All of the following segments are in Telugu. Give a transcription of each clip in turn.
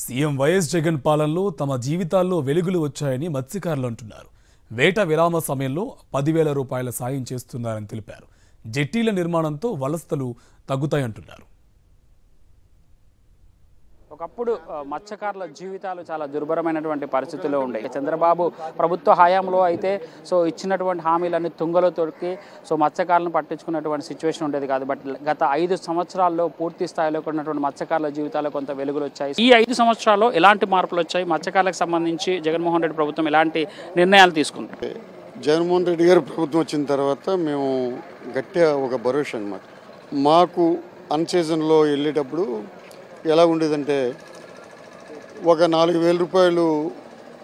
సీఎం వైఎస్ జగన్ పాలనలో తమ జీవితాల్లో వెలుగులు వచ్చాయని మత్స్యకారులు అంటున్నారు. వేట విరామ సమయంలో 10,000 రూపాయల సాయం చేస్తున్నారని తెలిపారు. జెట్టీల నిర్మాణంతో వలసలు తగ్గుతాయంటున్నారు. ఒకప్పుడు మత్స్యకారుల జీవితాలు చాలా దుర్భరమైనటువంటి పరిస్థితుల్లో ఉండేవి. చంద్రబాబు ప్రభుత్వ హయాంలో అయితే ఇచ్చినటువంటి హామీలన్నీ తుంగలో తొక్కి మత్స్యకారులను పట్టించుకున్నటువంటి సిచ్యువేషన్ ఉండేది కాదు. బట్ గత 5 సంవత్సరాల్లో పూర్తి స్థాయిలో ఉన్నటువంటి మత్స్యకారుల జీవితాల్లో కొంత వెలుగులు వచ్చాయి. ఈ 5 సంవత్సరాల్లో ఎలాంటి మార్పులు వచ్చాయి? మత్స్యకారులకు సంబంధించి జగన్మోహన్ రెడ్డి ప్రభుత్వం ఎలాంటి నిర్ణయాలు తీసుకుంది? జగన్మోహన్ రెడ్డి గారు ప్రభుత్వం వచ్చిన తర్వాత మేము గట్టిగా ఒక భరోసా అన్నమాట. మాకు అన్ సీజన్లో వెళ్ళేటప్పుడు ఎలా ఉండేదంటే ఒక 4,000 రూపాయలు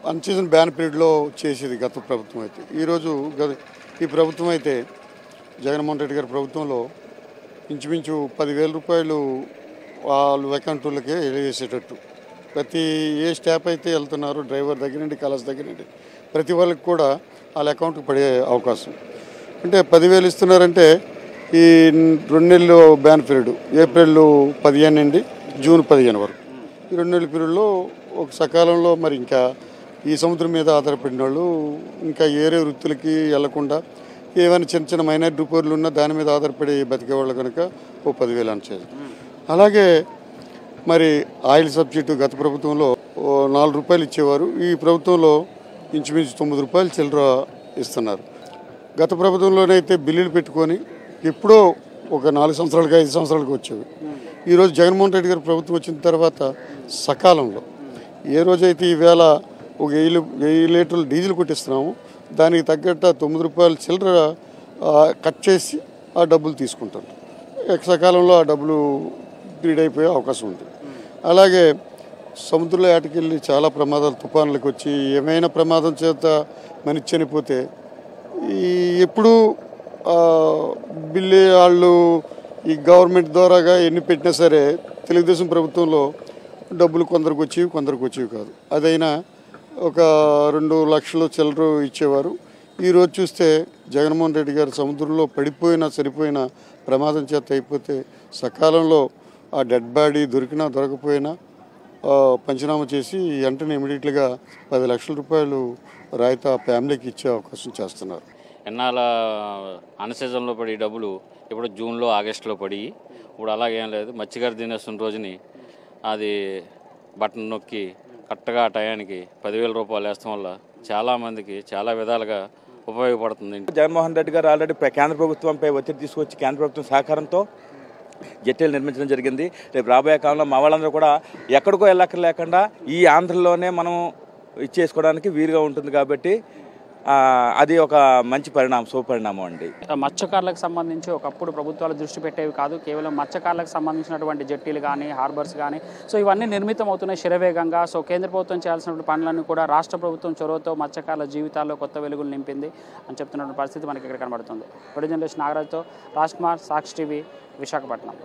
అన్ సీజన్ బ్యాన్ పీరియడ్లో చేసేది గత ప్రభుత్వం అయితే. ఈరోజు ఈ ప్రభుత్వం అయితే జగన్మోహన్ రెడ్డి గారి ప్రభుత్వంలో ఇంచుమించు 10,000 రూపాయలు వాళ్ళు అకౌంట్లకే వేసేటట్టు ప్రతి ఏ స్టాఫ్ అయితే వెళ్తున్నారో డ్రైవర్ దగ్గర నుండి కలర్స్ దగ్గర నుండి ప్రతి వాళ్ళకి కూడా వాళ్ళ అకౌంట్కి పడే అవకాశం. అంటే 10,000 ఇస్తున్నారంటే ఈ 2 నెలలు బ్యాన్ పీరియడ్ ఏప్రిల్ 15 నుండి జూన్ 15 వరకు ఈ 2 నెలల పీరియడ్లో ఒక సకాలంలో మరి ఇంకా ఈ సముద్రం మీద ఆధారపడిన వాళ్ళు ఇంకా ఏరే వృత్తులకి వెళ్లకుండా ఏమైనా చిన్న చిన్న మైనారిటీ రూపాయలు ఉన్నా దాని మీద ఆధారపడి బతికేవాళ్ళు కనుక ఓ 10,000 అనిచేది. అలాగే మరి ఆయిల్ సబ్సిడీ గత ప్రభుత్వంలో 4 రూపాయలు ఇచ్చేవారు. ఈ ప్రభుత్వంలో ఇంచుమించు 9 రూపాయలు చిల్లర ఇస్తున్నారు. గత ప్రభుత్వంలోనైతే బిల్లులు పెట్టుకొని ఎప్పుడో ఒక 4 సంవత్సరాలకి 5 సంవత్సరాలకు వచ్చేవి. ఈరోజు జగన్మోహన్ రెడ్డి గారి ప్రభుత్వం వచ్చిన తర్వాత సకాలంలో ఏ రోజైతే ఈవేళ ఒక 1000 లీటర్లు డీజిల్ కొట్టిస్తున్నాము దానికి తగ్గట్టు 9 రూపాయల చిల్లర కట్ చేసి ఆ డబ్బులు తీసుకుంటారు. సకాలంలో ఆ డబ్బులు పీరియడ్ అయిపోయే అవకాశం ఉంది. అలాగే సముద్రంలో ఏటకెళ్ళి చాలా ప్రమాదాలు తుఫానులకు వచ్చి ఏమైనా ప్రమాదం చేత మనిషి చనిపోతే ఎప్పుడు బిల్లు వాళ్ళు ఈ గవర్నమెంట్ ద్వారాగా ఎన్ని పెట్టినా సరే తెలుగుదేశం ప్రభుత్వంలో డబ్బులు కొందరికి వచ్చేవి కొందరికి వచ్చేవి కాదు. అదైనా ఒక 2 లక్షలు చిల్లర ఇచ్చేవారు. ఈరోజు చూస్తే జగన్మోహన్ రెడ్డి గారు సముద్రంలో పడిపోయినా సరిపోయినా ప్రమాదం చేత అయిపోతే సకాలంలో ఆ డెడ్ బాడీ దొరికినా దొరకపోయినా పంచనామా చేసి వెంటనే ఇమీడియట్గా 10 లక్షల రూపాయలు రాయితీ ఫ్యామిలీకి ఇచ్చే అవకాశం చేస్తున్నారు. ఎన్నాళ్ళ అన్ సీజన్లో పడి డబ్బులు ఇప్పుడు జూన్లో ఆగస్టులో పడి ఇప్పుడు అలాగేం లేదు. మత్స్యకార దినోత్సవం రోజుని అది బటన్ నొక్కి కరెక్ట్గా ఆ టయానికి 10,000 రూపాయలు వేస్తాం వల్ల చాలామందికి చాలా విధాలుగా ఉపయోగపడుతుంది. జగన్మోహన్ రెడ్డి గారు ఆల్రెడీ కేంద్ర ప్రభుత్వంపై ఒత్తిడి తీసుకొచ్చి కేంద్ర ప్రభుత్వం సహకారంతో జెట్టీలు నిర్మించడం జరిగింది. రేపు రాబోయే కాలంలో మా వాళ్ళందరూ కూడా ఎక్కడికో వెళ్ళక్కర్లేకుండా ఈ ఆంధ్రలోనే మనం ఇచ్చేసుకోవడానికి వీలుగా ఉంటుంది. కాబట్టి అది ఒక మంచి సుపరిణామం అండి. మత్స్యకారులకు సంబంధించి ఒకప్పుడు ప్రభుత్వాలు దృష్టి పెట్టేవి కాదు. కేవలం మత్స్యకారులకు సంబంధించినటువంటి జెట్టీలు కానీ హార్బర్స్ కానీ ఇవన్నీ నిర్మితం అవుతున్నాయి శరవేగంగా. కేంద్ర ప్రభుత్వం చేయాల్సినటువంటి పనులన్నీ కూడా రాష్ట్ర ప్రభుత్వం చొరవతో మత్స్యకారుల జీవితాల్లో కొత్త వెలుగులు నింపింది అని చెప్తున్న పరిస్థితి మనకి ఇక్కడ కనబడుతుంది. ప్రొడ్యూసర్ నాగరాజ్తో రాజ్ కుమార్, సాక్షి టీవీ, విశాఖపట్నం.